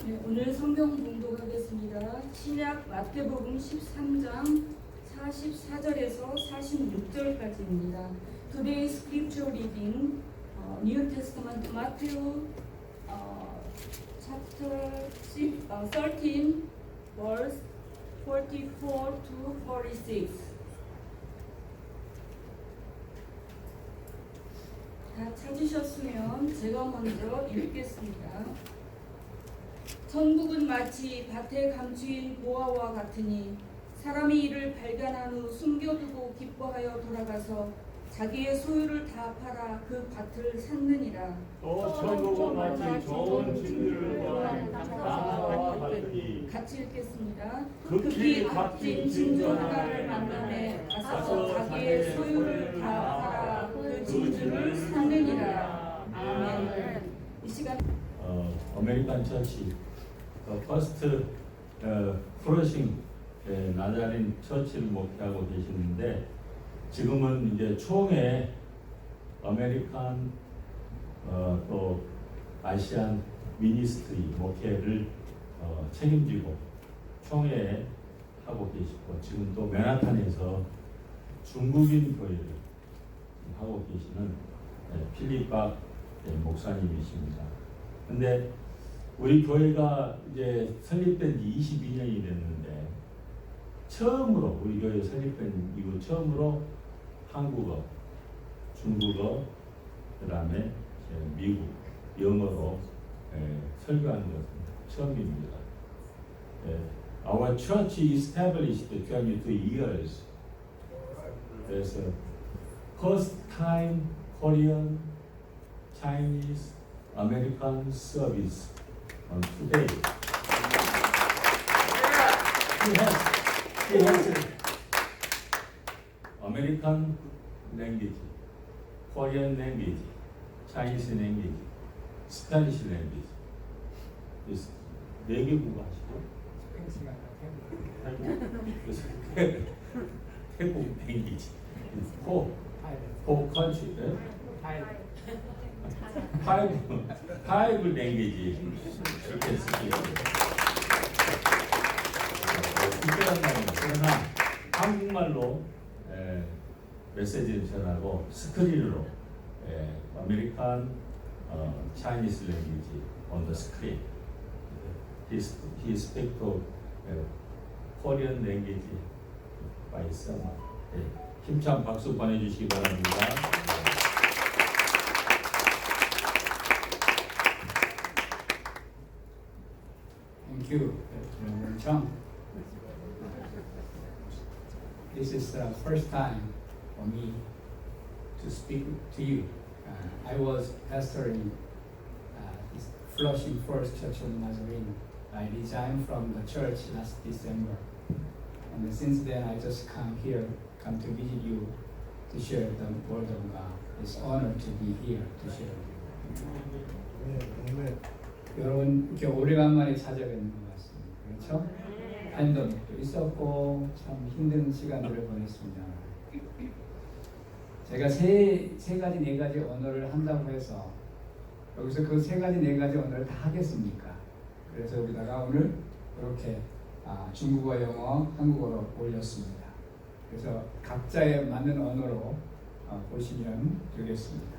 네, 오늘 성경 봉독하겠습니다. 신약 마태복음 13장 44절에서 46절까지입니다. Today's scripture reading, New Testament, Matthew chapter 13, verse 44 to 46. 다 찾으셨으면 제가 먼저 읽겠습니다. 천국은 마치 밭에 감추인 보화와 같으니 사람이 이를 발견한 후 숨겨두고 기뻐하여 돌아가서 자기의 소유를 다 팔아 그 밭을 샀느니라. 또 천국은 마치 좋은 진주를 구한 나무와 같으니 같이 읽겠습니다. 극히 값진 진주 하나를 만남에 가서 자기의 소유를 다 팔아 그 진주를 샀느니라. 아멘. 이 시간 아메리칸 처치 퍼스트 플러싱 나자린 처치를 목회하고 계시는데 지금은 이제 총회 아메리칸 또 아시안 미니스트리 목회를 책임지고 총회 하고 계시고 지금 또 맨하탄에서 중국인 교회를 하고 계시는 필립박 목사님이십니다. 근데 우리 교회가 이제 설립된 지 22년이 됐는데 처음으로 우리 교회 설립된 이후 처음으로 한국어, 중국어, 그 다음에 미국, 영어로 설교하는 것은 처음입니다. Our church established 22 years. 그래서 first time Korean, Chinese, American service on today. He has American language, Korean language, Chinese language, Spanish language. 네 개국어 하시고 태국 language, four country, five language 이렇게 쓰시고 특별한 말입니다. 그러나 한국말로 메시지를 전하고 스크린으로 아메리칸 Chinese language on the screen. He speaks Korean language by some. 힘찬 박수 보내주시기 바랍니다. Thank you, Reverend Chung. This is the first time for me to speak to you. I was pastoring Flushing First Church of Nazarene. I resigned from the church last December. And since then, I just come to visit you to share the word of God. It's an honor to be here to share with you. 여러분 이렇게 오래간만에 찾아뵙는 것 같습니다. 그렇죠? 팬덤도 있었고 참 힘든 시간들을 보냈습니다. 제가 세 가지 네 가지 언어를 한다고 해서 여기서 그 세 가지 네 가지 언어를 다 하겠습니까? 그래서 여기다가 오늘 이렇게 중국어, 영어, 한국어로 올렸습니다. 그래서 각자에 맞는 언어로 보시면 되겠습니다.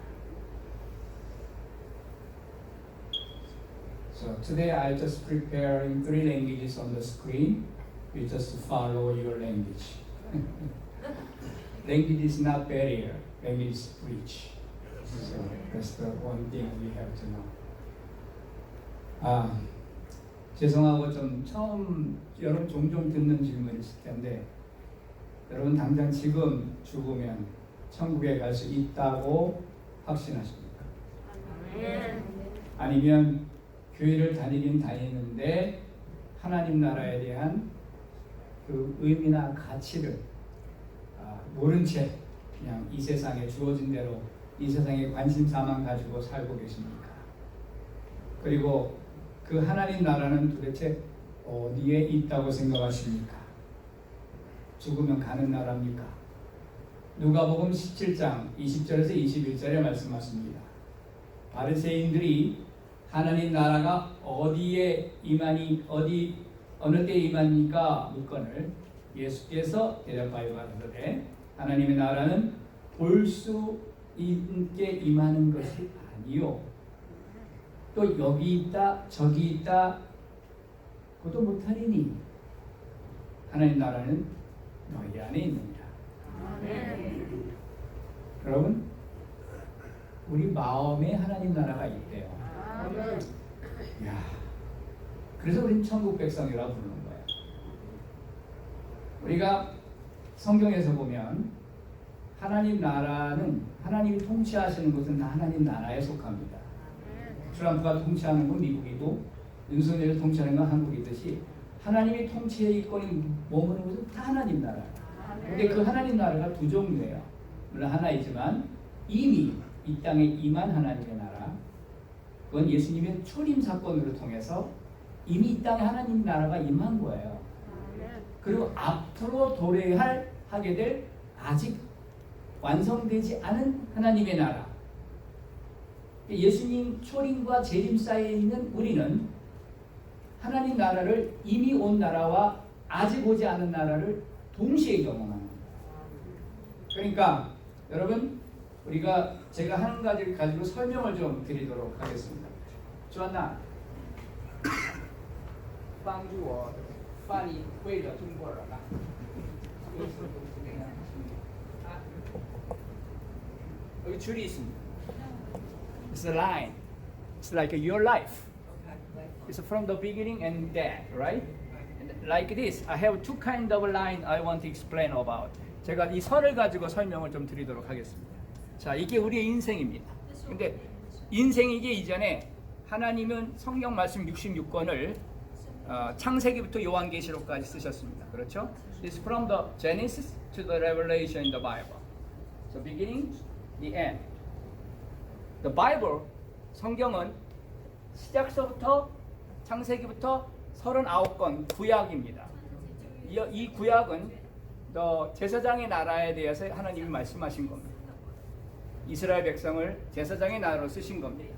So today I just preparing 3 languages on the screen. You just follow your language. Language is not barrier. Language is bridge. So that's the one thing we have to know. 죄송하고 좀 처음 여러분 종종 듣는 질문이 있을 텐데 여러분 당장 지금 죽으면 천국에 갈 수 있다고 확신하십니까? 아니면 교회를 다니긴 다니는데 하나님 나라에 대한 그 의미나 가치를 모른 채 그냥 이 세상에 주어진 대로 이 세상에 관심사만 가지고 살고 계십니까? 그리고 그 하나님 나라는 도대체 어디에 있다고 생각하십니까? 죽으면 가는 나라입니까? 누가복음 17장 20절에서 21절에 말씀하십니다. 바리새인들이 하나님 나라가 어디에 임하니 어느 때에 임하니까 묻건을 예수께서 대답하여 가로되 하나님의 나라는 볼 수 있게 임하는 것이 아니요 또 여기 있다 저기 있다 그것도 못하리니 하나님 나라는 너희 안에 있느니라. 여러분 우리 마음에 하나님 나라가 있대요. 야, 그래서 우리는 천국 백성이라고 부르는 거예요. 우리가 성경에서 보면 하나님 나라는 하나님이 통치하시는 것은 다 하나님 나라에 속합니다. 트럼프가 통치하는 건 미국이고 윤석열이 통치하는 건 한국이듯이 하나님이 통치의 이권이 머무는 것은 다 하나님 나라예요. 근데 그 하나님 나라가 두 종류예요. 물론 하나이지만 이미 이 땅에 임한 하나님의 나라 그건 예수님의 초림 사건으로 통해서 이미 이 땅에 하나님 나라가 임한 거예요. 그리고 앞으로 하게 될 아직 완성되지 않은 하나님의 나라 예수님 초림과 재림 사이에 있는 우리는 하나님 나라를 이미 온 나라와 아직 오지 않은 나라를 동시에 경험하는 거예요. 그러니까 여러분 제가 한 가지를 가지고 설명을 좀 드리도록 하겠습니다. 조한나, 帮助我翻译会的中国人啊。여기 줄이 있습니다. It's a line. It's like your life. It's from the beginning and death, right? And like this, I have two kind of line I want to explain about. 제가 이 선을 가지고 설명을 좀 드리도록 하겠습니다. 자, 이게 우리의 인생입니다. 근데 인생이기 이전에 하나님은 성경 말씀 66권을 창세기부터 요한계시록까지 쓰셨습니다. 그렇죠? It's from the Genesis to the Revelation in the Bible. So beginning, the end. The Bible, 성경은 시작서부터 창세기부터 39권 구약입니다. 이 구약은 제사장의 나라에 대해서 하나님이 말씀하신 겁니다. 이스라엘 백성을 제사장의 나라로 쓰신 겁니다.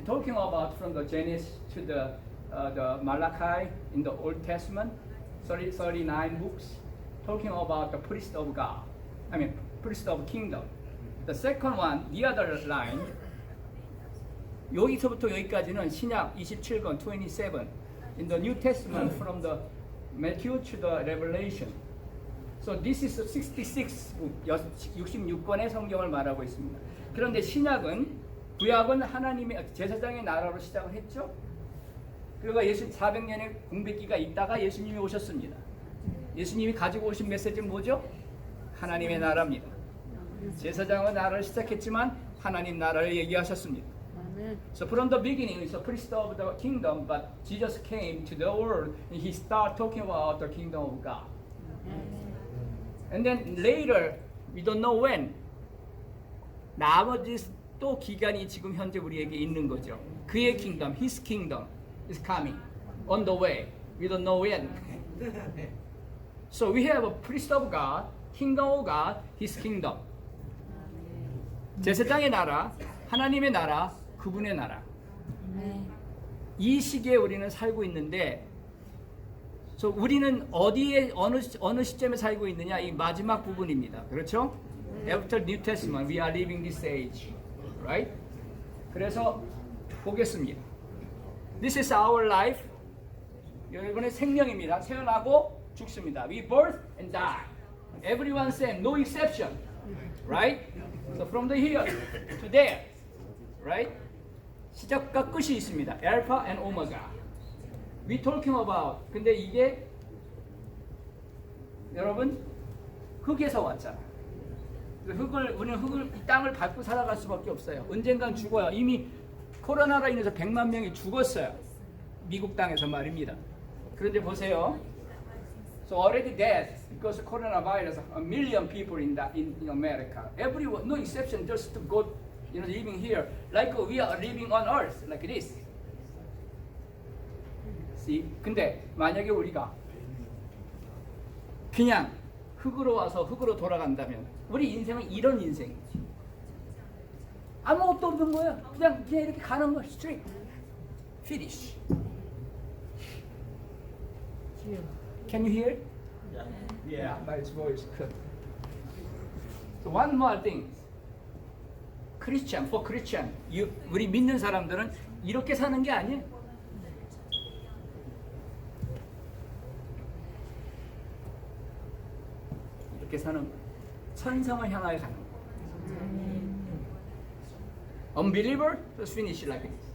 Talking about from the Genesis to the Malachi in the Old Testament, 39 books, talking about the priest of God. I mean, priest of kingdom. The second one, the other line, 여기서부터 여기까지는 신약 27권, 27. In the New Testament, from the Matthew to the Revelation. So this is 66, 66권의 성경을 말하고 있습니다. 그런데 신약은 구약은 하나님의 제사장의 나라로 시작을 했죠. 그리고 400년의 공백기가 있다가 예수님이 오셨습니다. 예수님이 가지고 오신 메시지는 뭐죠? 하나님의 나라입니다. 제사장의 나라를 시작했지만 하나님 나라를 얘기하셨습니다. So from the beginning, it's a priest of the kingdom, but Jesus came to the world and he started talking about the kingdom of God. And then later, we don't know when. 나머지 또 기간이 지금 현재 우리에게 있는 거죠. 그의 kingdom, his kingdom is coming on the way. We don't know when. So we have a priest of God, kingdom of God, his kingdom. 제사장의 나라, 하나님의 나라, 그분의 나라. 이 시기에 우리는 살고 있는데, so 우리는 어디에 어느 시점에 살고 있느냐? 이 마지막 부분입니다. 그렇죠? After New Testament, we are living this age, right? 그래서 보겠습니다. This is our life. 여러분의 생명입니다. 태어나고 죽습니다. We birth and die. Everyone same, no exception, right? So from the here to there, right? 시작과 끝이 있습니다. Alpha and Omega. We talking about. 근데 이게 여러분 흙에서 왔잖아. 우리는 이 땅을 밟고 살아갈 수밖에 없어요. 언젠간 죽어요. 이미 코로나로 인해서 100만 명이 죽었어요. 미국 땅에서 말입니다. 그런데 보세요. So already dead because of coronavirus. A million people in America. Everyone, no exception, just to go, living here like we are living on earth, like this. See? 근데 만약에 우리가 그냥 흙으로 와서 흙으로 돌아간다면 우리 인생은 이런 인생이지. 아무것도 없는 거예요. 그냥 이렇게 가는 거. straight. finish. Can you hear? Yeah, but it's voice good. So one more thing. Christian, for Christian, 우리 믿는 사람들은 이렇게 사는 게 아니에요. 이렇게 사는 거예요. 천성을 향하여 가는 거예요. Unbeliever, just finish like this.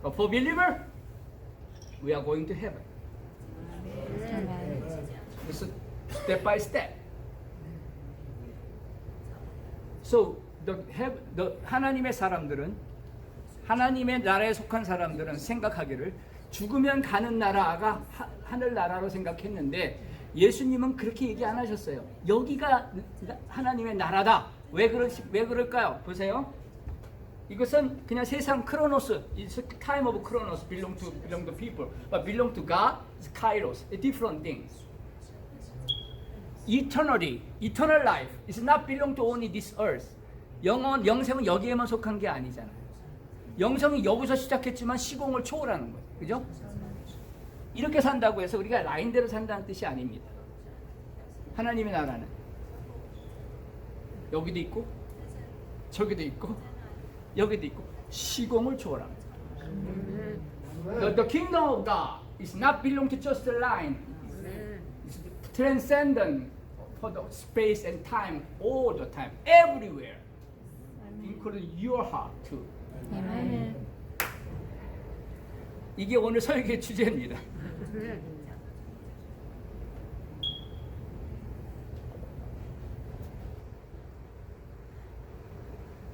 But for believer, we are going to heaven. It's step by step. So 하나님의 사람들은, 하나님의 나라에 속한 사람들은 생각하기를 죽으면 가는 나라가 하늘 나라로 생각했는데, 예수님은 그렇게 얘기 안 하셨어요. 여기가 하나님의 나라다. 왜 그럴까요? 보세요. 이것은 그냥 세상 크로노스, it's time of chronos, belong to people, but belong to God, it's kairos, it's different things. Eternity, eternal life, is not belong to only this earth. 영생은 여기에만 속한 게 아니잖아요. 영생이 여기서 시작했지만 시공을 초월하는 거예요. 그죠? 이렇게 산다고 해서 우리가 라인대로 산다는 뜻이 아닙니다. 하나님의 나라는 여기도 있고 저기도 있고 여기도 있고 시공을 초월합니다. The kingdom of God is not belong to just a line. It's transcendent for the space and time, all the time, everywhere, including your heart too. Amen. 이게 오늘 설교의 주제입니다.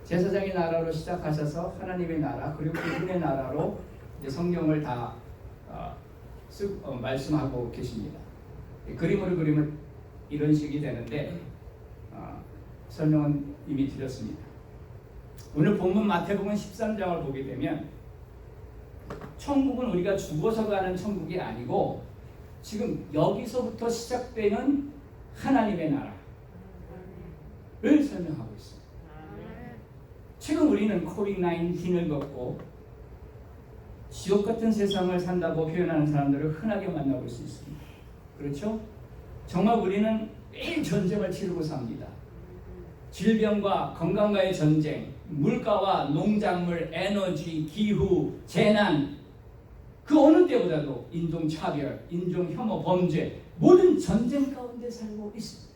제사장의 나라로 시작하셔서 하나님의 나라, 그리고 그분의 나라로 이제 성경을 다 말씀하고 계십니다. 그림으로 그리면 이런 식이 되는데 설명은 이미 드렸습니다. 오늘 본문 마태복음 13장을 보게 되면 천국은 우리가 죽어서 가는 천국이 아니고 지금 여기서부터 시작되는 하나님의 나라를 설명하고 있습니다. 지금 우리는 코빅-19을 겪고 지옥 같은 세상을 산다고 표현하는 사람들을 흔하게 만나볼 수 있습니다. 그렇죠? 정말 우리는 매일 전쟁을 치르고 삽니다. 질병과 건강과의 전쟁, 물가와 농작물, 에너지, 기후, 재난, 그 어느 때보다도 인종차별, 인종혐오, 범죄, 모든 전쟁 가운데 살고 있습니다.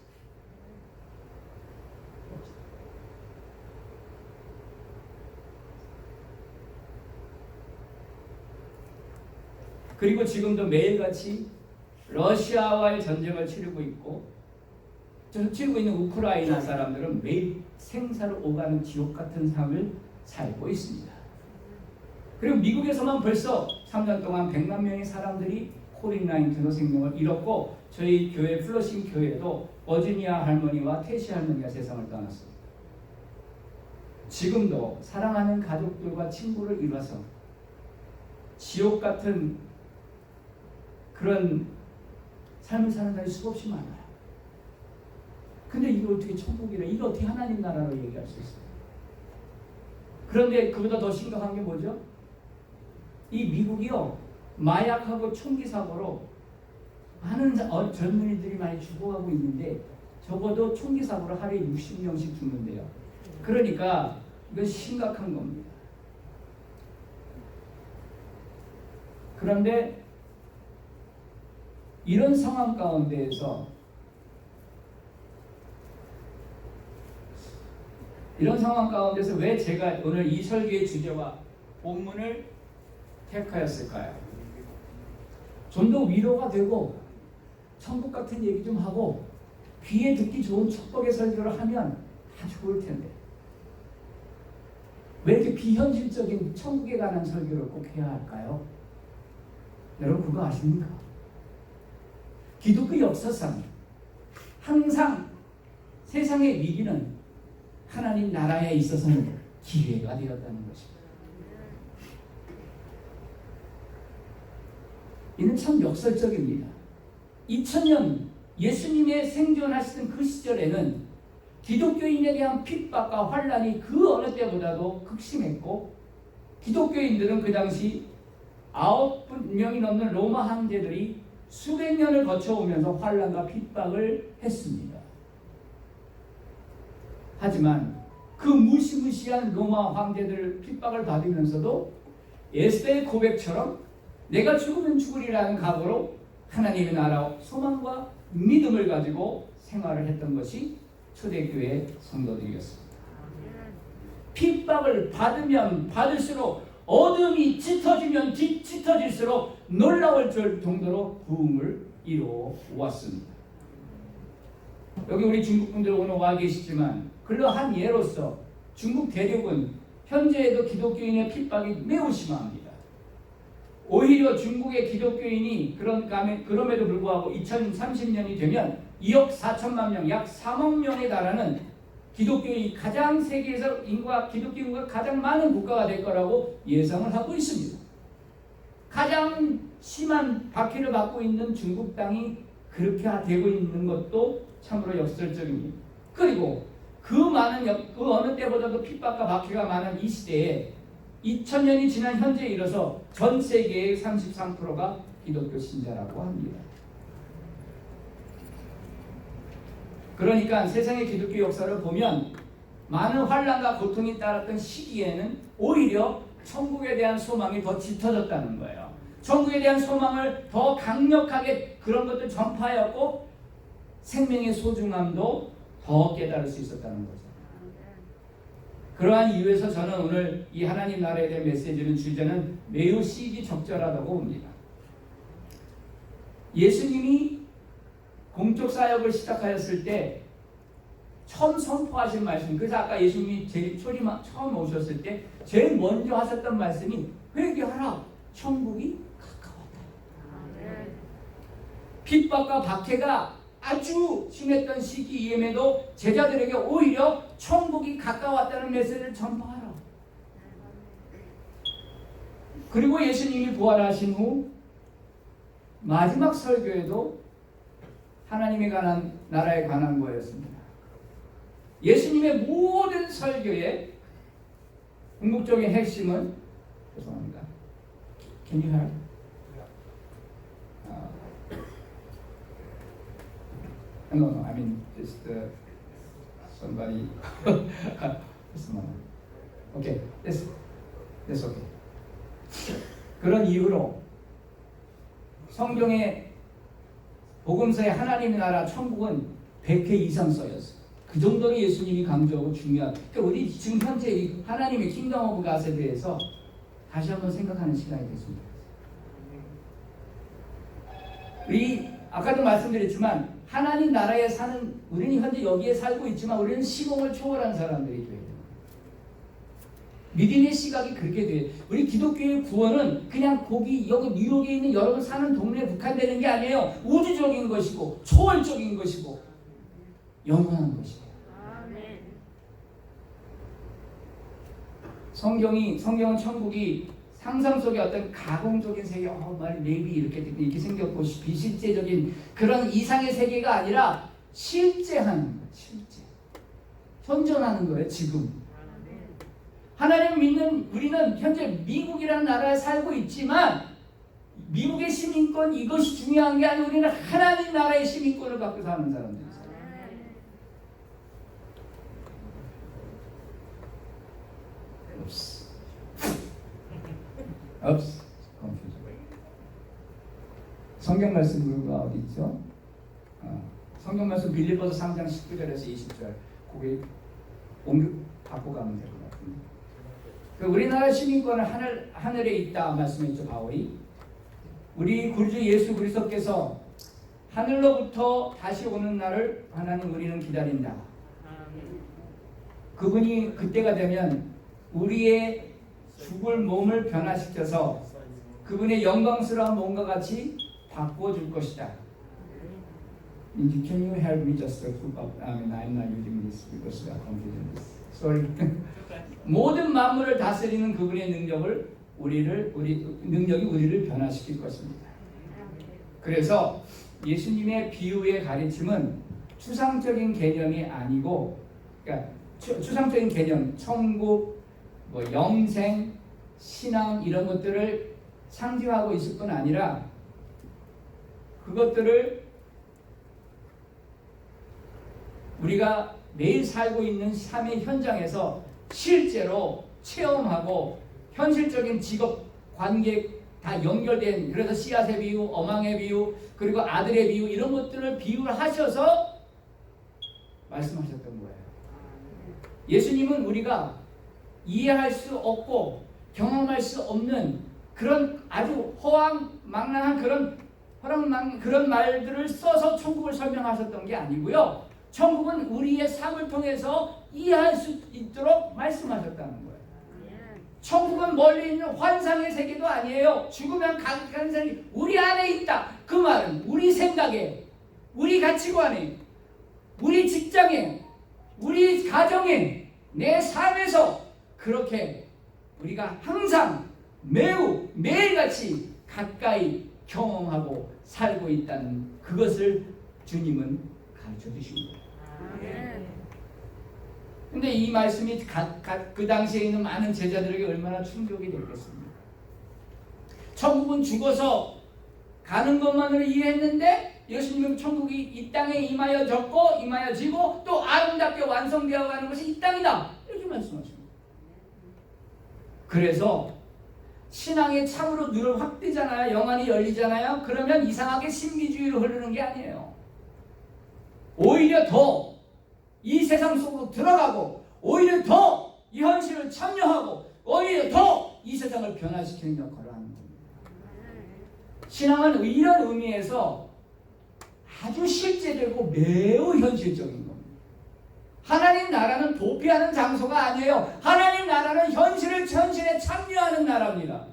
그리고 지금도 매일같이 러시아와의 전쟁을 치르고 있고 치르고 있는 우크라이나 사람들은 매일 생사를 오가는 지옥 같은 삶을 살고 있습니다. 그리고 미국에서만 벌써 3년 동안 100만 명의 사람들이 코빅-19로 생명을 잃었고 저희 교회 플러싱 교회도 버지니아 할머니와 태시 할머니가 세상을 떠났습니다. 지금도 사랑하는 가족들과 친구를 잃어서 지옥 같은 그런 삶을 사는 사람이 수없이 많아요. 근데 이걸 어떻게 천국이래? 이거 어떻게 하나님 나라로 얘기할 수 있어요? 그런데 그보다 더 심각한 게 뭐죠? 이 미국이요, 마약하고 총기 사고로 많은 젊은이들이 많이 죽어가고 있는데 적어도 총기 사고로 하루에 60명씩 죽는데요. 그러니까 이건 심각한 겁니다. 그런데 이런 상황 가운데에서 왜 제가 오늘 이 설교의 주제와 본문을 택하였을까요? 좀 더 위로가 되고 천국 같은 얘기 좀 하고 귀에 듣기 좋은 축복의 설교를 하면 다 좋을 텐데 왜 이렇게 비현실적인 천국에 관한 설교를 꼭 해야 할까요? 여러분 그거 아십니까? 기독교 역사상 항상 세상의 위기는 하나님 나라에 있어서는 기회가 되었다는 것입니다. 이는 참 역설적입니다. 2000년 예수님의 생존하시던 그 시절에는 기독교인에 대한 핍박과 환란이 그 어느 때보다도 극심했고 기독교인들은 그 당시 9명이 넘는 로마 황제들이 수백 년을 거쳐오면서 환란과 핍박을 했습니다. 하지만 그 무시무시한 로마 황제들 핍박을 받으면서도 에스더의 고백처럼 내가 죽으면 죽으리라는 각오로 하나님의 나라 소망과 믿음을 가지고 생활을 했던 것이 초대교회 성도들이었습니다. 핍박을 받으면 받을수록 어둠이 짙어지면 짙어질수록 놀라울 정도로 부흥을 이루어 왔습니다. 여기 우리 중국분들 오늘 와 계시지만 그러한 예로서 중국 대륙은 현재에도 기독교인의 핍박이 매우 심합니다. 오히려 중국의 기독교인이 그럼에도 불구하고 2030년이 되면 2억 4천만 명, 약 3억 명에 달하는 기독교인이 가장 세계에서 기독교 인구가 가장 많은 국가가 될 거라고 예상을 하고 있습니다. 가장 심한 박해를 받고 있는 중국 땅이 그렇게 되고 있는 것도 참으로 역설적입니다. 그리고 그 어느 때보다도 핍박과 박해가 많은 이 시대에 2000년이 지난 현재에 이르러서 전 세계의 33%가 기독교 신자라고 합니다. 그러니까 세상의 기독교 역사를 보면 많은 환난과 고통이 따랐던 시기에는 오히려 천국에 대한 소망이 더 짙어졌다는 거예요. 천국에 대한 소망을 더 강력하게 그런 것들 전파하였고 생명의 소중함도 더 깨달을 수 있었다는 거죠. 그러한 이유에서 저는 오늘 이 하나님 나라에 대한 메시지는 주제는 매우 시기적절하다고 봅니다. 예수님이 공적 사역을 시작하였을 때 처음 선포하신 말씀, 그래서 아까 예수님이 제일 처음 오셨을 때 제일 먼저 하셨던 말씀이 회개하라, 천국이 가까웠다. 핍박과 박해가 아주 심했던 시기임에도 제자들에게 오히려 천국이 가까웠다는 메시지를 전파하라. 그리고 예수님이 부활하신 후 마지막 설교에도 하나님에 관한 나라에 관한 거였습니다. 예수님의 모든 설교의 궁극적인 핵심은 죄송합니다. Can you hear? No, I mean just somebody. Okay, that's okay. 그런 이유로 성경의 복음서의 하나님의 나라 천국은 100회 이상 써였어요. 그 정도로 예수님이 강조하고 중요한. 그러니까 우리 지금 현재 이 하나님의 킹덤 오브 갓에 대해서 다시 한번 생각하는 시간이 됐습니다. 우리 아까도 말씀드렸지만 하나님 나라에 사는 우리는 현재 여기에 살고 있지만 우리는 시공을 초월한 사람들이 돼야 돼요. 믿음의 시각이 그렇게 돼요. 우리 기독교의 구원은 그냥 여기 뉴욕에 있는 여러분 사는 동네에 국한되는 게 아니에요. 우주적인 것이고 초월적인 것이고 영원한 것이에요. 성경은 천국이 상상 속의 어떤 가공적인 세계, maybe 이렇게 생겼고 비실제적인 그런 이상의 세계가 아니라 실제 하는 거예요. 실제 현존하는 거예요. 지금 하나님 믿는 우리는 현재 미국이라는 나라에 살고 있지만 미국의 시민권 이것이 중요한 게 아니고 우리는 하나님 나라의 시민권을 갖고 사는 사람들이에요. 성경 말씀이 어디 있죠? 성경 말씀 빌립보서 3장 19절에서 20절 거기 갖고 가면 될 것 같습니다. 우리나라 시민권은 하늘에 있다 말씀했죠. 바울이 우리 구주 예수 그리스도께서 하늘로부터 다시 오는 날을 하나님 우리는 기다린다. 그분이 그때가 되면 우리의 죽을 몸을 변화시켜서 그분의 영광스러운 몸과 같이 바꿔줄 것이다. Can you help me just to put up? I'm not using this because I'm confusing this. Sorry. 모든 만물을 다스리는 그분의 능력이 우리를 변화시킬 것입니다. 그래서 예수님의 비유의 가르침은 추상적인 개념이 아니고 그러니까 추상적인 개념, 천국, 뭐 영생, 신앙 이런 것들을 상징하고 있을 뿐 아니라 그것들을 우리가 매일 살고 있는 삶의 현장에서 실제로 체험하고 현실적인 직업 관계 다 연결된, 그래서 씨앗의 비유, 어망의 비유, 그리고 아들의 비유 이런 것들을 비유를 하셔서 말씀하셨던 거예요. 예수님은 우리가 이해할 수 없고 경험할 수 없는 그런 아주 허황망랑한 그런 말들을 써서 천국을 설명하셨던 게 아니고요. 천국은 우리의 삶을 통해서 이해할 수 있도록 말씀하셨다는 거예요. 천국은 멀리 있는 환상의 세계도 아니에요. 죽으면 가는 세계 우리 안에 있다. 그 말은 우리 생각에, 우리 가치관에, 우리 직장에, 우리 가정에, 내 삶에서 그렇게 우리가 항상 매일같이 가까이 경험하고 살고 있다는 그것을 주님은 가르쳐 주십니다. 근데 이 말씀이 그 당시에 있는 많은 제자들에게 얼마나 충격이 됐겠습니까? 천국은 죽어서 가는 것만으로 이해했는데 예수님은 천국이 이 땅에 임하여졌고 임하여지고 또 아름답게 완성되어 가는 것이 이 땅이다 이렇게 말씀하십니다. 그래서 신앙이 참으로 늘 확대잖아요. 영안이 열리잖아요. 그러면 이상하게 신비주의로 흐르는 게 아니에요. 오히려 더 이 세상 속으로 들어가고 오히려 더 이 현실을 참여하고 오히려 더 이 세상을 변화시키는 역할을 하는 겁니다. 신앙은 이런 의미에서 아주 실제되고 매우 현실적인 겁니다. 하나님 나라는 도피하는 장소가 아니에요. 하나님 나라는 현실에 참여하는 나라입니다.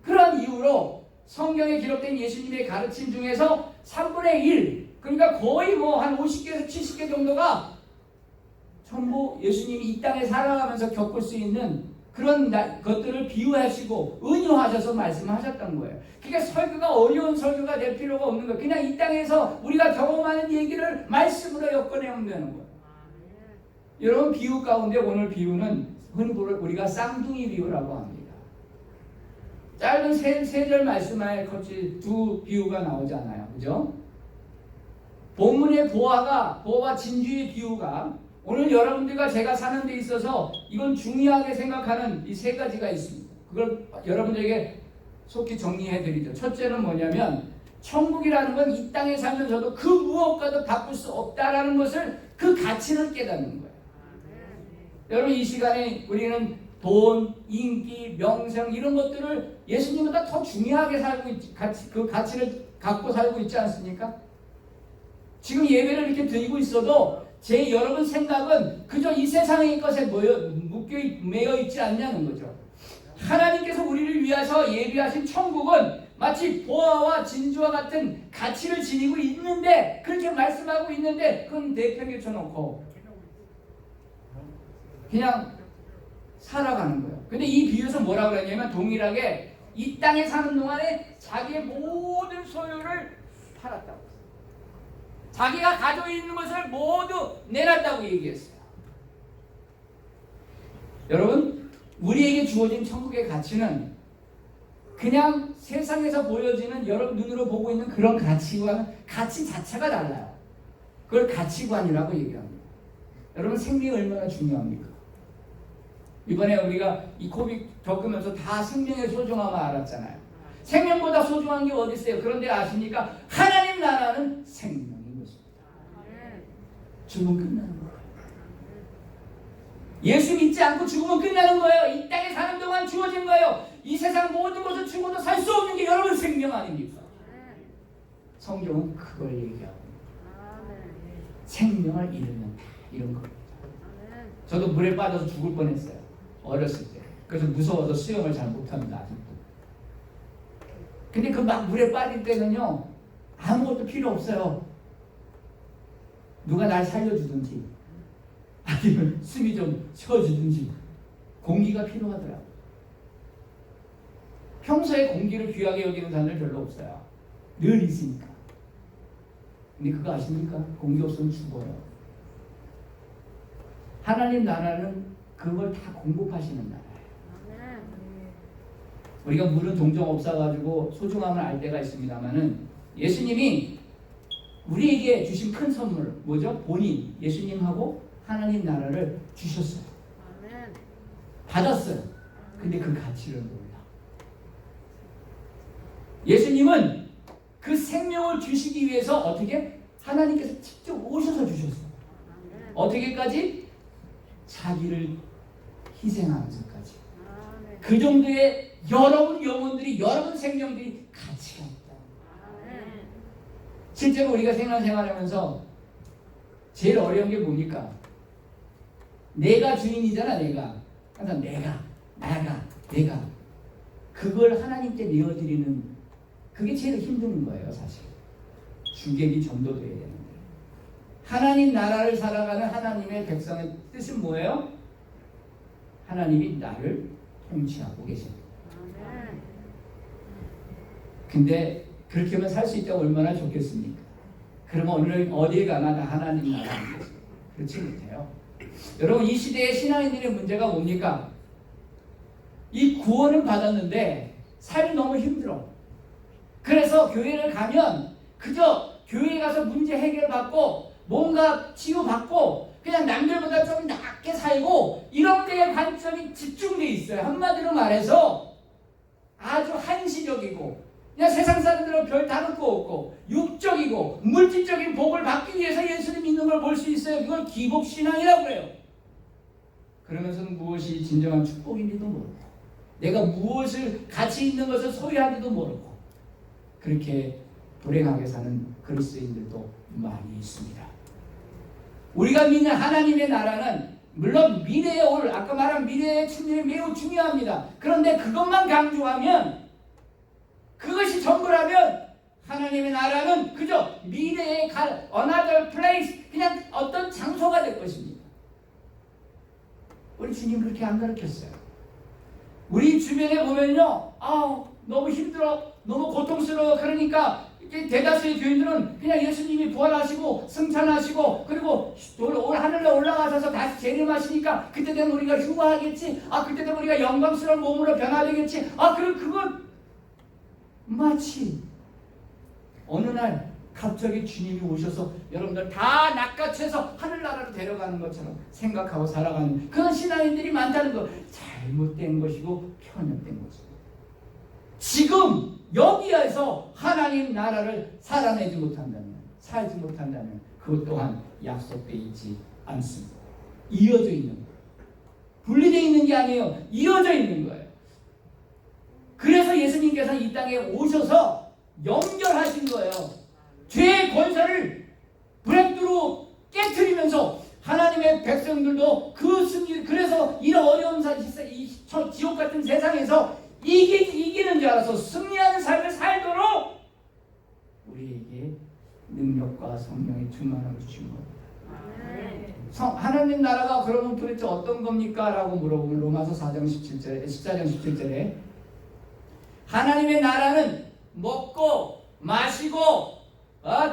그런 이유로 성경에 기록된 예수님의 가르침 중에서 3분의 1 그러니까 거의 뭐 한 50개에서 70개 정도가 전부 예수님이 이 땅에 살아가면서 겪을 수 있는 그런 것들을 비유하시고 은유하셔서 말씀하셨던 거예요. 그러니까 설교가 어려운 설교가 될 필요가 없는 거예요. 그냥 이 땅에서 우리가 경험하는 얘기를 말씀으로 엮어내면 되는 거예요. 여러분 비유 가운데 오늘 비유는 흔히 우리가 쌍둥이 비유라고 합니다. 짧은 세 절 말씀에 같이 두 비유가 나오잖아요. 그죠? 본문의 보아와 진주의 비유가 오늘 여러분들과 제가 사는 데 있어서 이건 중요하게 생각하는 이 세 가지가 있습니다. 그걸 여러분들에게 속히 정리해 드리죠. 첫째는 뭐냐면 천국이라는 건 이 땅에 살면서도 그 무엇과도 바꿀 수 없다라는 것을 그 가치를 깨닫는 거예요. 여러분 이 시간에 우리는 돈, 인기, 명성 이런 것들을 예수님보다 더 중요하게 살고 그 가치를 갖고 살고 있지 않습니까? 지금 예배를 이렇게 드리고 있어도 여러분 생각은 그저 이 세상의 것에 매여 있지 않냐는 거죠. 하나님께서 우리를 위해서 예비하신 천국은 마치 보아와 진주와 같은 가치를 지니고 있는데 그렇게 말씀하고 있는데 그건 내팽개쳐놓고 그냥 살아가는 거예요. 근데 이 비유에서 뭐라고 그랬냐면 동일하게 이 땅에 사는 동안에 자기의 모든 소유를 팔았다고. 자기가 가지고 있는 것을 모두 내놨다고 얘기했어요. 여러분, 우리에게 주어진 천국의 가치는 그냥 세상에서 보여지는 여러분 눈으로 보고 있는 그런 가치와는 가치 자체가 달라요. 그걸 가치관이라고 얘기합니다. 여러분, 생명이 얼마나 중요합니까? 이번에 우리가 이 코비드 겪으면서 다 생명의 소중함을 알았잖아요. 생명보다 소중한 게 어디 있어요? 그런데 아십니까? 하나님 나라는 생명. 죽으면 끝나는 거예요. 예수 믿지 않고 죽으면 끝나는 거예요. 이 땅에 사는 동안 주어진 거예요. 이 세상 모든 것을 죽어도 살 수 없는 게 여러분 생명 아닙니까? 성경은 그걸 얘기하고 생명을 잃으면 이런 겁니다. 저도 물에 빠져서 죽을 뻔했어요. 어렸을 때. 그래서 무서워서 수영을 잘 못합니다. 아직도. 근데 그 막 물에 빠질 때는요 아무것도 필요 없어요. 누가 날 살려주든지 아니면 숨이 좀 쉬어주든지 공기가 필요하더라고요. 평소에 공기를 귀하게 여기는 사람들 별로 없어요. 늘 있으니까. 근데 그거 아십니까? 공기 없으면 죽어요. 하나님 나라는 그걸 다 공급하시는 나라예요. 우리가 물은 동정 없어가지고 소중함을 알 때가 있습니다만은 예수님이 우리에게 주신 큰 선물 뭐죠? 본인 예수님하고 하나님 나라를 주셨어요. 받았어요. 근데 그 가치를 몰라. 예수님은 그 생명을 주시기 위해서 어떻게? 하나님께서 직접 오셔서 주셨어요. 어떻게까지? 자기를 희생하면서까지. 그 정도의 여러분 영혼들이, 여러분 생명들이 가치가 있다. 실제로 우리가 생활하면서 제일 어려운 게 뭡니까? 내가 주인이잖아. 내가 항상 내가 그걸 하나님께 내어드리는 그게 제일 힘든 거예요. 사실 주객이 전도돼야 되는데 하나님 나라를 살아가는 하나님의 백성의 뜻은 뭐예요? 하나님이 나를 통치하고 계십니다. 근데 그렇게 하면 살 수 있다고 얼마나 좋겠습니까? 그러면 오늘 어딜 가나 다 하나님 나라는 거죠. 그렇지 못해요. 여러분 이 시대의 신앙인들의 문제가 뭡니까? 이 구원을 받았는데 삶이 너무 힘들어. 그래서 교회를 가면 그저 교회 가서 문제 해결받고 뭔가 치유받고 그냥 남들보다 좀 낫게 살고 이런 데에 관점이 집중돼 있어요. 한마디로 말해서 아주 한시적이고 그냥 세상 사람들은 별 다를 거 없고 육적이고 물질적인 복을 받기 위해서 예수를 믿는 걸 볼 수 있어요. 그걸 기복신앙이라고 그래요. 그러면서 무엇이 진정한 축복인지도 모르고 내가 무엇을 가치 있는 것을 소유하는지도 모르고 그렇게 불행하게 사는 그리스도인들도 많이 있습니다. 우리가 믿는 하나님의 나라는 물론 미래에 올 아까 말한 미래의 측면이 매우 중요합니다. 그런데 그것만 강조하면 그것이 전부라면 하나님의 나라는 그저 미래에 갈 another place 그냥 어떤 장소가 될 것입니다. 우리 주님 그렇게 안 가르쳤어요. 우리 주변에 보면요, 너무 힘들어, 너무 고통스러워. 그러니까 대다수의 교인들은 그냥 예수님이 부활하시고 승천하시고 그리고 하늘에 올라가셔서 다시 재림하시니까 그때 되면 우리가 휴가하겠지. 그때 되면 우리가 영광스러운 몸으로 변화되겠지. 그럼 그건 마치 어느 날 갑자기 주님이 오셔서 여러분들 다 낚아채서 하늘나라로 데려가는 것처럼 생각하고 살아가는 그런 신앙인들이 많다는 거. 잘못된 것이고 편협된 것이고 지금 여기에서 하나님 나라를 살아내지 못한다면 살지 못한다면 그것 또한 약속되어 있지 않습니다. 이어져 있는 거예요. 분리되어 있는 게 아니에요. 이어져 있는 거예요. 그래서 예수님께서 이 땅에 오셔서 연결하신 거예요. 죄의 권세를 브레이크로 깨트리면서 하나님의 백성들도 그 승리, 그래서 이런 어려운 이 지옥 같은 세상에서 이기는 줄 알아서 승리하는 삶을 살도록 우리에게 능력과 성령의 충만함을 주신 겁니다. 하나님 나라가 그러면 도대체 어떤 겁니까? 라고 물어보면 로마서 4장 14장 17절에 하나님의 나라는 먹고 마시고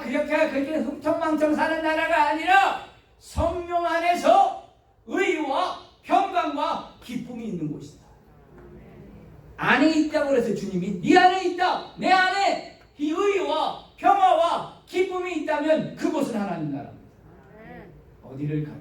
그렇게 흥청망청 사는 나라가 아니라 성령 안에서 의와 평강과 기쁨이 있는 곳이다. 안에 있다고 그래서 주님이 네 안에 있다. 내 안에 이 의와 평화와 기쁨이 있다면 그곳은 하나님 나라입니다. 어디를 가도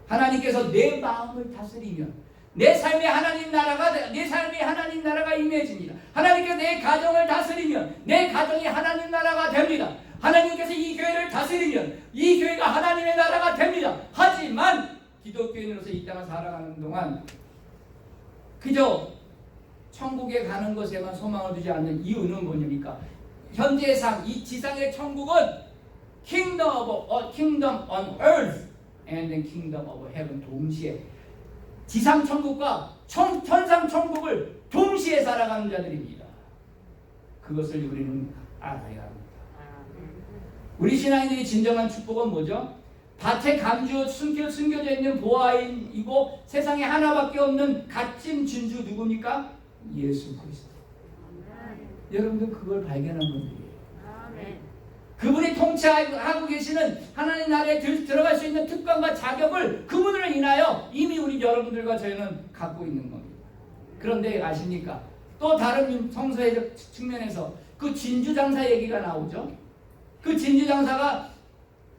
하나님께서 내 마음을 다스리면 내 삶에 하나님 나라가 임해집니다. 하나님께서 내 가정을 다스리면 내 가정이 하나님 나라가 됩니다. 하나님께서 이 교회를 다스리면 이 교회가 하나님의 나라가 됩니다. 하지만 기독교인으로서 이 땅을 살아가는 동안 그저 천국에 가는 것에만 소망을 두지 않는 이유는 뭐냐니까 현재의 삶, 이 지상의 천국은 kingdom on earth and then kingdom of heaven 동시에 지상 천국과 천상 천국을 동시에 살아가는 자들입니다. 그것을 우리는 알아야 합니다. 우리 신앙인들이 진정한 축복은 뭐죠? 밭에 감주 숨겨져 있는 보아인이고 세상에 하나밖에 없는 값진 진주 누굽니까? 예수 그리스도. 여러분들 그걸 발견한 분들이에요. 그분이 통치하고 계시는 하나님 나라에 들어갈 수 있는 특권과 자격을 그분으로 인하여 이미 우리 여러분들과 저희는 갖고 있는 겁니다. 그런데 아십니까? 또 다른 성서의 측면에서 그 진주장사 얘기가 나오죠. 그 진주장사가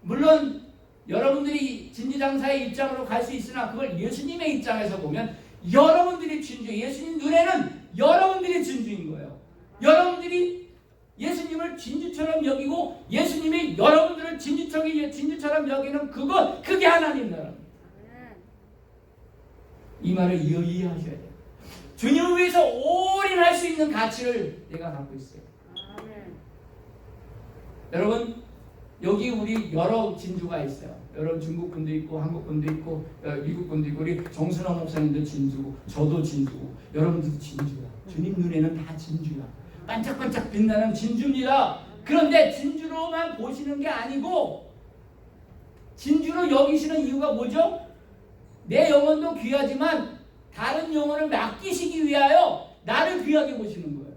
물론 여러분들이 진주장사의 입장으로 갈 수 있으나 그걸 예수님의 입장에서 보면 여러분들이 진주, 예수님 눈에는 여러분들이 진주인 거예요. 여러분들이 예수님을 진주처럼 여기고 예수님이 여러분들을 진주처럼 여기는 그게 하나님 나라입니다. 이 말을 이해하셔야 돼요. 주님을 위해서 올인할 수 있는 가치를 내가 갖고 있어요. 여러분 여기 우리 여러 진주가 있어요. 여러분 중국 분도 있고 한국 분도 있고 미국 분도 있고 우리 정순호 목사님도 진주고 저도 진주고 여러분들도 진주야. 주님 눈에는 다 진주야. 반짝반짝 빛나는 진주입니다. 그런데 진주로만 보시는 게 아니고 진주로 여기시는 이유가 뭐죠? 내 영혼도 귀하지만 다른 영혼을 맡기시기 위하여 나를 귀하게 보시는 거예요.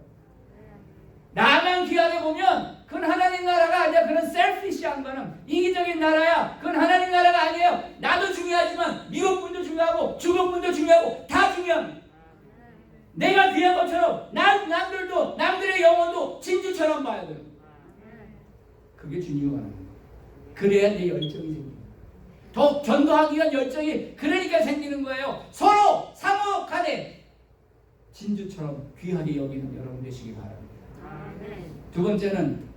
나만 귀하게 보면 그건 하나님 나라가 아니야. 그건 셀피시한 거는 이기적인 나라야. 그건 하나님 나라가 아니에요. 나도 중요하지만 미국 분도 중요하고 중국 분도 중요하고 다 중요합니다. 내가 귀한 것처럼 남들도 남들의 영혼도 진주처럼 봐야 돼요. 그게 주님이 원하는 거예요. 그래야 내 열정이 생깁니다. 더 전도하기 위한 열정이 그러니까 생기는 거예요. 서로 상호간에 진주처럼 귀하게 여기는 여러분 되시기 바랍니다. 두 번째는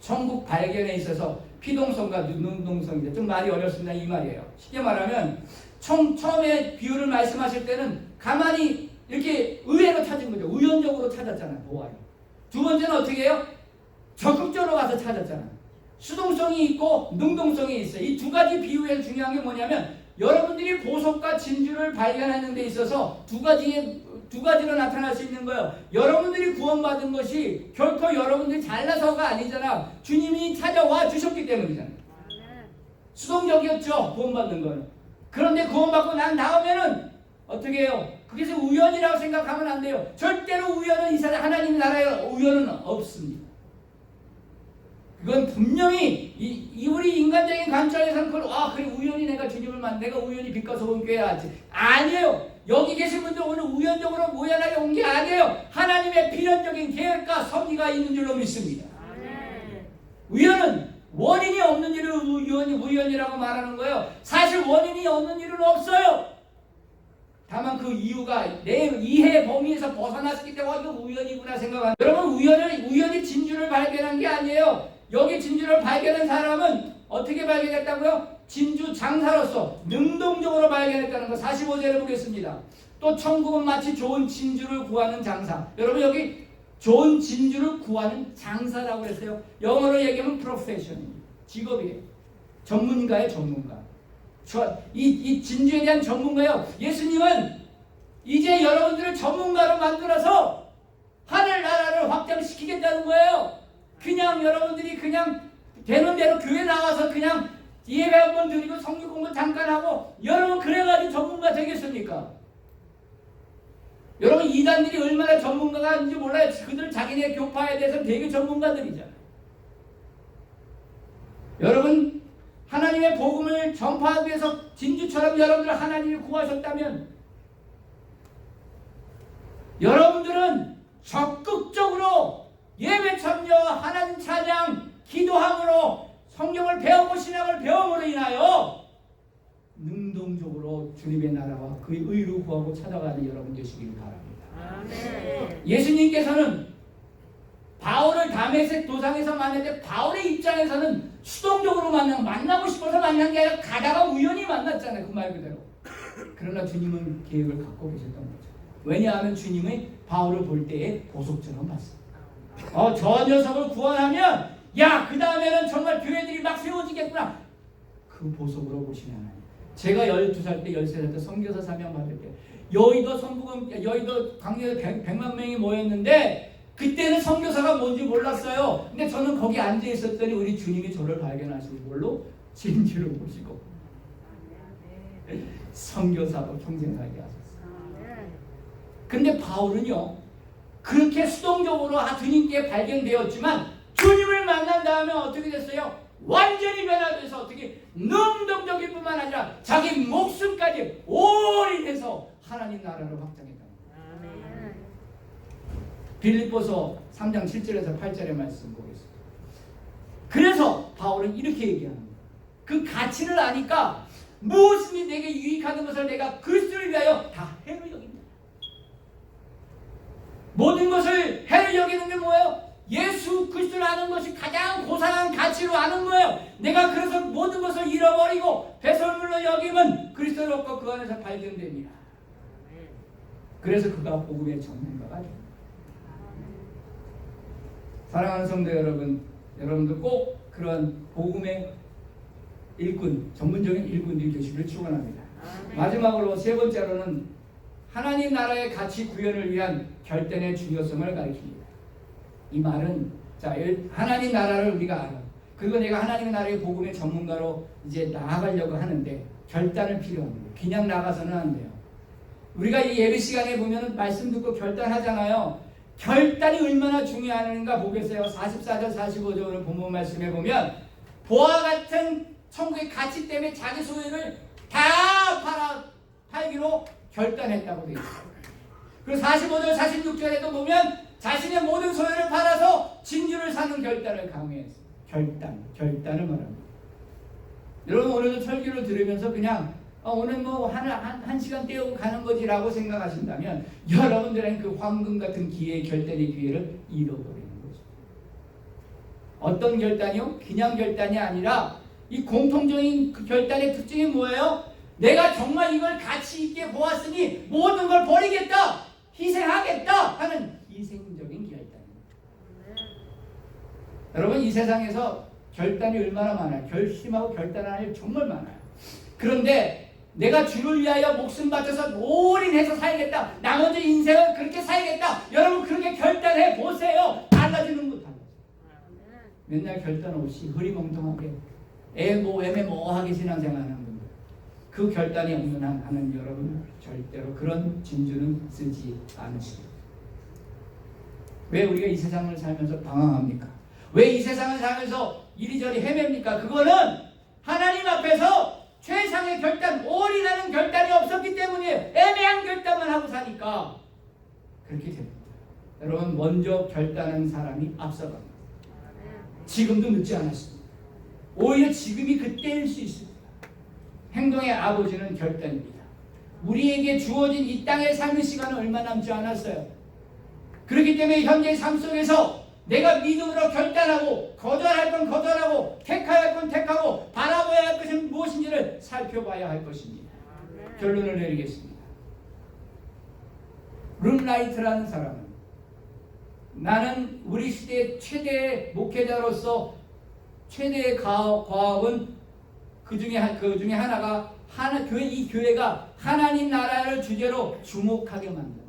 천국 발견에 있어서 피동성과 능동성인데 좀 말이 어렵습니다. 이 말이에요. 쉽게 말하면 처음에 비유를 말씀하실 때는 가만히 이렇게 의외로 찾은 거죠. 우연적으로 찾았잖아요. 보아요. 두 번째는 어떻게 해요? 적극적으로 가서 찾았잖아요. 수동성이 있고 능동성이 있어요. 이 두 가지 비유에서 중요한 게 뭐냐면 여러분들이 보석과 진주를 발견하는 데 있어서 두 가지로 나타날 수 있는 거예요. 여러분들이 구원받은 것이 결코 여러분들이 잘나서가 아니잖아. 주님이 찾아와 주셨기 때문이잖아. 수동적이었죠. 구원받는 거는. 그런데 구원받고 난 다음에는 어떻게 해요? 그래서 우연이라고 생각하면 안 돼요. 절대로 우연은 하나님 나라에 우연은 없습니다. 그건 분명히 우리 인간적인 관점에서는 그래 우연히 내가 주님을 내가 우연히 빛가서 온 교회에 왔지. 아니에요. 여기 계신 분들 오늘 우연적으로 우연하게 온 게 아니에요. 하나님의 필연적인 계획과 섭리가 있는 줄로 믿습니다. 우연은 원인이 없는 일을 우연이라고 말하는 거예요. 사실 원인이 없는 일은 없어요. 다만 그 이유가 내 이해 범위에서 벗어났기 때문에 이거 우연이구나 생각하는. 여러분 우연히 진주를 발견한 게 아니에요. 여기 진주를 발견한 사람은 어떻게 발견했다고요? 진주 장사로서 능동적으로 발견했다는 거. 45절을 보겠습니다. 또 천국은 마치 좋은 진주를 구하는 장사. 여러분 여기 좋은 진주를 구하는 장사라고 그랬어요. 영어로 얘기하면 프로페셔널 직업이에요. 전문가의 전문가. 이 진주에 대한 전문가요. 예수님은 이제 여러분들을 전문가로 만들어서 하늘 나라를 확장시키겠다는 거예요. 그냥 여러분들이 그냥 되는 대로 교회 나와서 그냥 예배 한번 드리고 성경 공부 잠깐 하고 여러분 그래가지고 전문가 되겠습니까? 여러분 이단들이 얼마나 전문가가 있는지 몰라요. 그들 자기네 교파에 대해서 되게 전문가들이잖아요. 여러분 하나님의 복음을 전파하기 위해서 진주처럼 여러분들 하나님이 구하셨다면 여러분들은 적극적으로 예배 참여, 하나님 찬양, 기도함으로 성경을 배우고 신학을 배움으로 인하여 능동적으로 주님의 나라와 그의 의를 구하고 찾아가는 여러분 되시길 바랍니다. 아멘. 예수님께서는 바울을 다메섹 도상에서 만났는데 바울의 입장에서는 수동적으로 만나고 싶어서 만난 게 아니라 가다가 우연히 만났잖아요. 그 말 그대로. 그러나 주님은 계획을 갖고 계셨던 거죠. 왜냐하면 주님의 바울을 볼 때에 보석처럼 봤습니다. 저 녀석을 구원하면 그 다음에는 정말 교회들이 막 세워지겠구나. 그 보석으로 보시면 하나님. 제가 12살 때 13살 때 선교사 사명 받을 때 여의도 강릉에 100만 명이 모였는데 그때는 선교사가 뭔지 몰랐어요. 근데 저는 거기 앉아 있었더니 우리 주님이 저를 발견하시고 뭘로? 진주를 보시고 선교사로 평생 살게 하셨어요. 근데 바울은요 그렇게 수동적으로 주님께 발견되었지만 주 주님을 만난 다음에 어떻게 됐어요? 완전히 변화돼서 어떻게 능동적일 뿐만 아니라 자기 목숨까지 올인해서 하나님 나라를 확장했다. 빌립보서 3장 7절에서 8절의 말씀 보겠습니다. 그래서 바울은 이렇게 얘기합니다. 그 가치를 아니까 무엇이 내게 유익하는 것을 내가 그리스도를 위하여 다 해로 여긴다. 모든 것을 해로 여기는 게 뭐예요? 예수 그리스도를 아는 것이 가장 고상한 가치로 아는 거예요. 내가 그래서 모든 것을 잃어버리고 배설물로 여기면 그리스도를 얻고 그 안에서 발견됩니다. 그래서 그가 복음의 전문가가 됩니다. 사랑하는 성도 여러분, 여러분도 꼭 그런 복음의 일꾼, 전문적인 일꾼들이 되시기를 축원합니다. 마지막으로 세 번째로는 하나님 나라의 가치 구현을 위한 결단의 중요성을 가리킵니다. 이 말은 자, 하나님 나라를 우리가 알아. 그리고 내가 하나님의 나라의 복음의 전문가로 이제 나아가려고 하는데 결단을 필요합니다. 그냥 나가서는 안 돼요. 우리가 이 예배 시간에 보면 말씀 듣고 결단하잖아요. 결단이 얼마나 중요한가 보겠어요. 44절 45절 오늘 본문 말씀에 보면 보화 같은 천국의 가치 때문에 자기 소유를 다 팔기로 결단했다고 되어 있어요. 그리고 45절 46절에도 보면 자신의 모든 소유를 팔아서 진주를 사는 결단을 강요했어요. 결단을 말합니다. 여러분 오늘도 설교를 들으면서 그냥 오늘 뭐 한 시간 때우고 가는 거지라고 생각하신다면 여러분들은 그 황금 같은 기회의 결단의 기회를 잃어버리는 거죠. 어떤 결단이요? 그냥 결단이 아니라 이 공통적인 그 결단의 특징이 뭐예요? 내가 정말 이걸 가치 있게 보았으니 모든 걸 버리겠다, 희생하겠다 하는 희생적인 결단입니다. 여러분 이 세상에서 결단이 얼마나 많아요. 결심하고 결단하는 일 정말 많아요. 그런데 내가 주를 위하여 목숨 바쳐서 올인해서 살겠다, 나머지 인생은 그렇게 살겠다, 여러분 그렇게 결단해 보세요. 달라지는 거 달라져요. 맨날 결단 없이 흐리멍텅하게 애매모호하게 신앙생활하는 분들, 그 결단이 없는 한 하는 여러분 절대로 그런 진주는 쓰지 않으시고. 왜 우리가 이 세상을 살면서 방황합니까? 왜 이 세상을 살면서 이리저리 헤맵니까? 그거는 하나님 앞에서 최상의 결단, 올인하는 결단이 없었기 때문이에요. 애매한 결단만 하고 사니까 그렇게 됩니다. 여러분 먼저 결단한 사람이 앞서갑니다. 지금도 늦지 않았습니다. 오히려 지금이 그때일 수 있습니다. 행동의 아버지는 결단입니다. 우리에게 주어진 이 땅의 삶의 시간은 얼마 남지 않았어요. 그렇기 때문에 현재의 삶 속에서 내가 믿음으로 결단하고 거절할 건 거절하고 택할 건 택하고 바라봐야 할 것은 무엇인지를 살펴봐야 할 것입니다. 결론을 내리겠습니다. 룸라이트라는 사람은 나는 우리 시대의 최대의 목회자로서 최대의 과업은 그 중에 하나가 이 교회가 하나님 나라를 주제로 주목하게 만든다.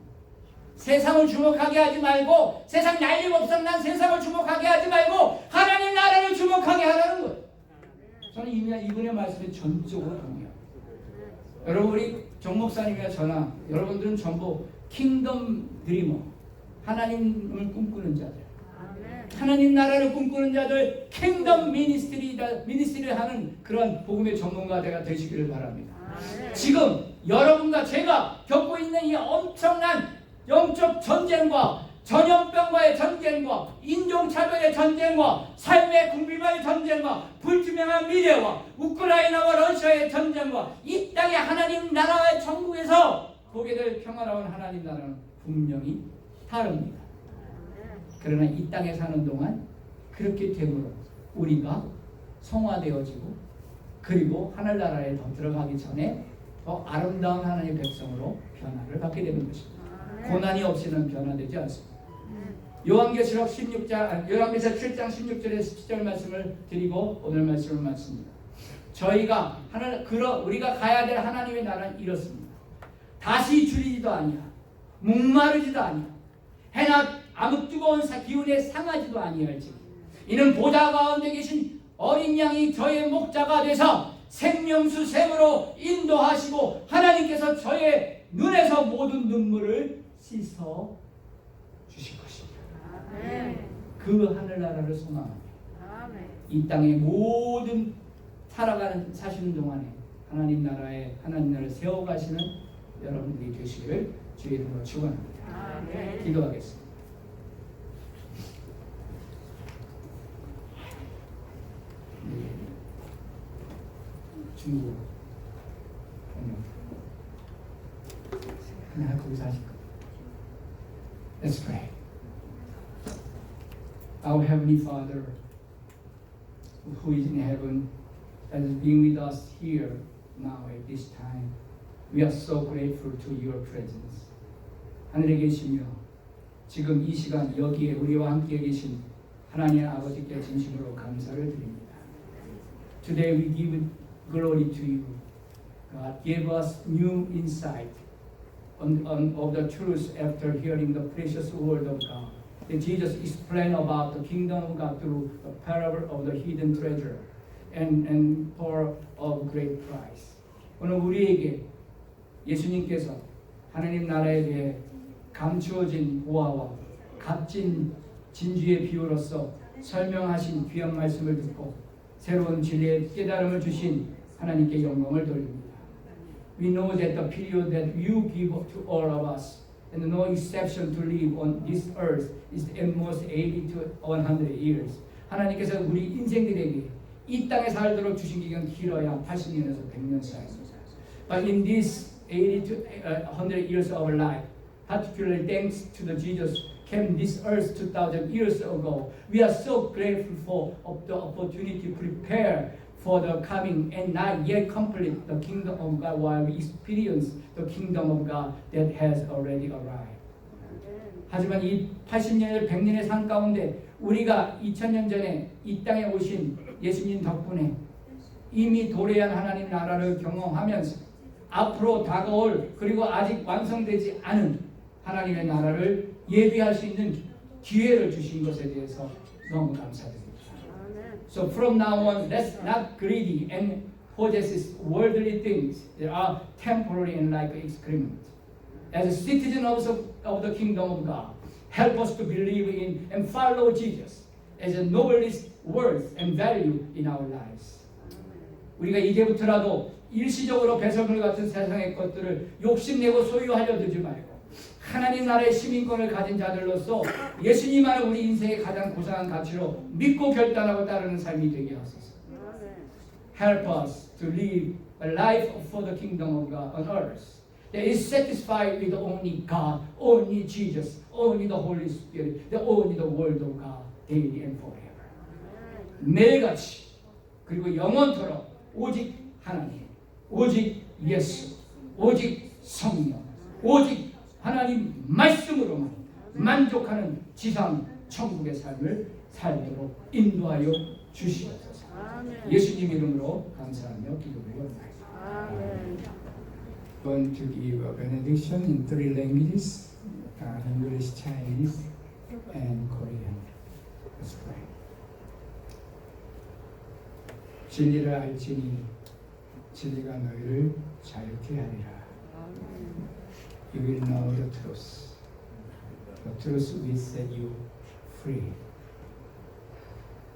세상을 주목하게 하지 말고, 세상 난리법석난 세상을 주목하게 하지 말고 하나님 나라를 주목하게 하라는 거예요. 저는 이분의 말씀에 전적으로 동의해요. 여러분 우리 정 목사님이나 저나 여러분들은 전부 킹덤 드리머, 하나님을 꿈꾸는 자들, 하나님 나라를 꿈꾸는 자들, 킹덤 미니스트리를 하는 그런 복음의 전문가가 되시기를 바랍니다. 지금 여러분과 제가 겪고 있는 이 엄청난 영적 전쟁과 전염병과의 전쟁과 인종차별의 전쟁과 삶의 궁핍과의 전쟁과 불투명한 미래와 우크라이나와 러시아의 전쟁과 이 땅의 하나님 나라의 천국에서 보게 될 평화로운 하나님 나라는 분명히 다릅니다. 그러나 이 땅에 사는 동안 그렇게 됨으로 우리가 성화되어지고 그리고 하늘나라에 더 들어가기 전에 더 아름다운 하나님의 백성으로 변화를 받게 되는 것입니다. 고난이 없이는 변화되지 않습니다. 요한계시록 7장 16절에 17절 말씀을 드리고 오늘 말씀을 마칩니다. 우리가 가야 될 하나님의 나라는 이렇습니다. 다시 줄이지도 아니야, 목마르지도 아니야, 해나 아무 뜨거운 기운에 상하지도 아니할지, 이는 보좌 가운데 계신 어린 양이 저의 목자가 되사 생명수 샘으로 인도하시고 하나님께서 저의 눈에서 모든 눈물을 씻어 주실 것입니다. 그 하늘나라를 소망합니다. 이 땅의 모든 사시는 동안에 하나님 나라를 세워가시는 여러분들이 되시기를 주의 이름으로 축원합니다. 기도하겠습니다. 중국 하나 거기서 하실 거예요. Let's pray. Our Heavenly Father, who is in heaven, that is being with us here now at this time, we are so grateful to your presence. 하늘에 계시며 지금 이 시간 여기에 우리와 함께 계신 하나님 아버지께 진심으로 감사를 드립니다. Today we give glory to you. God gave us new insight of the truth after hearing the precious word of God. That Jesus explained about the kingdom of God through the parable of the hidden treasure and pearl of great price. 오늘 우리에게 예수님께서 하나님 나라에 대해 감추어진 보화와 값진 진주의 비유로서 설명하신 귀한 말씀을 듣고 새로운 진리의 깨달음을 주신 하나님께 영광을 돌립니다. We know that the period that you give to all of us, and no exception to live on this earth, is at most 80 to 100 years. 하나님께서 우리 인생들에게 이 땅에 살도록 주신 기간 길어야 80년에서 100년 사이입니다. But in this 80 to 100 years of our life, particularly thanks to the Jesus came this earth 2,000 years ago, we are so grateful for the opportunity to prepare for the coming and not yet complete the kingdom of God while we experience the kingdom of God that has already arrived. 하지만 이 80년의 100년의 삶 가운데 우리가 2000년 전에 이 땅에 오신 예수님 덕분에 이미 도래한 하나님 나라를 경험하면서 앞으로 다가올 그리고 아직 완성되지 않은 하나님의 나라를 예비할 수 있는 기회를 주신 것에 대해서 너무 감사드립니다. So from now on, let's not greedy and possess worldly things that are temporary and like excrement. As a citizen of the kingdom of God, help us to believe in and follow Jesus as a noblest worth and value in our lives. 우리가 이제부터라도 일시적으로 배설물 같은 세상의 것들을 욕심내고 소유하려 들지 말고 하나님 나라의 시민권을 가진 자들로서 예수님만을 우리 인생의 가장 고상한 가치로 믿고 결단하고 따르는 삶이 되게 하소서. Help us to live a life for the kingdom of God on earth that is satisfied with only God, only Jesus, only the Holy Spirit, only the Word of God, daily and forever. 매일같이 그리고 영원토록 오직 하나님, 오직 예수, 오직 성령, 오직 하나님 말씀으로만 만족하는 지상 천국의 삶을 살도록 인도하여 주시옵소서. 예수님 이름으로 감사하며 기도드립니다. Going to give a benediction in 3 languages, English, Chinese, and Korean. Let's pray. 진리를 알지니 진리가 너희를 자유케 하리라. You will know the truth. The truth will set you free.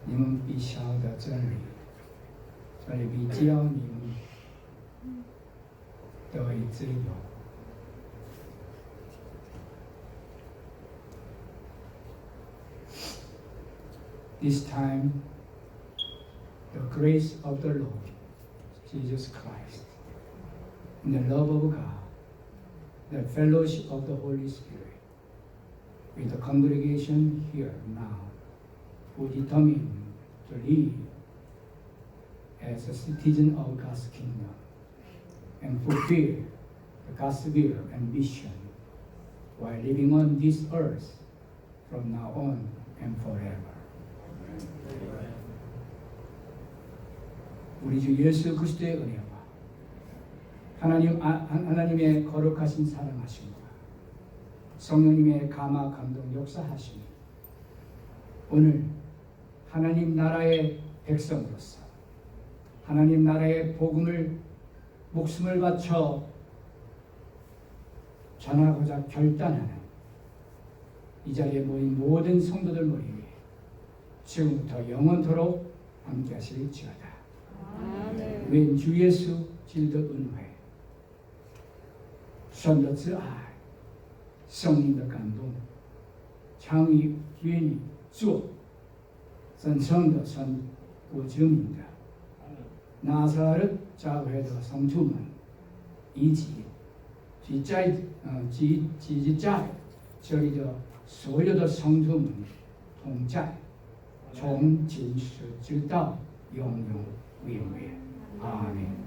你们必晓得真理，真理必叫你们得以自由。This time, the grace of the Lord Jesus Christ, and the love of God, the fellowship of the Holy Spirit, with the congregation here now, who determine to live as a citizen of God's kingdom and fulfill the God's will and mission while living on this earth from now on and forever. 우리 주 예수 그리스도의 은혜와 하나님의 거룩하신 사랑하심과 성령님의 감화 감동 역사하심이 오늘 하나님 나라의 백성으로서 하나님 나라의 복음을 목숨을 바쳐 전하고자 결단하는 이 자리에 모인 모든 성도들 머리 위에 지금부터 영원토록 함께 하실지어다. 아멘. 愿主耶稣基督的恩惠、神的慈爱、圣灵的感动，常与你做真正的神国居民的拿撒勒教会的성도们，以及在这里的所有的성도们同在，从今时直到永永远远。阿门。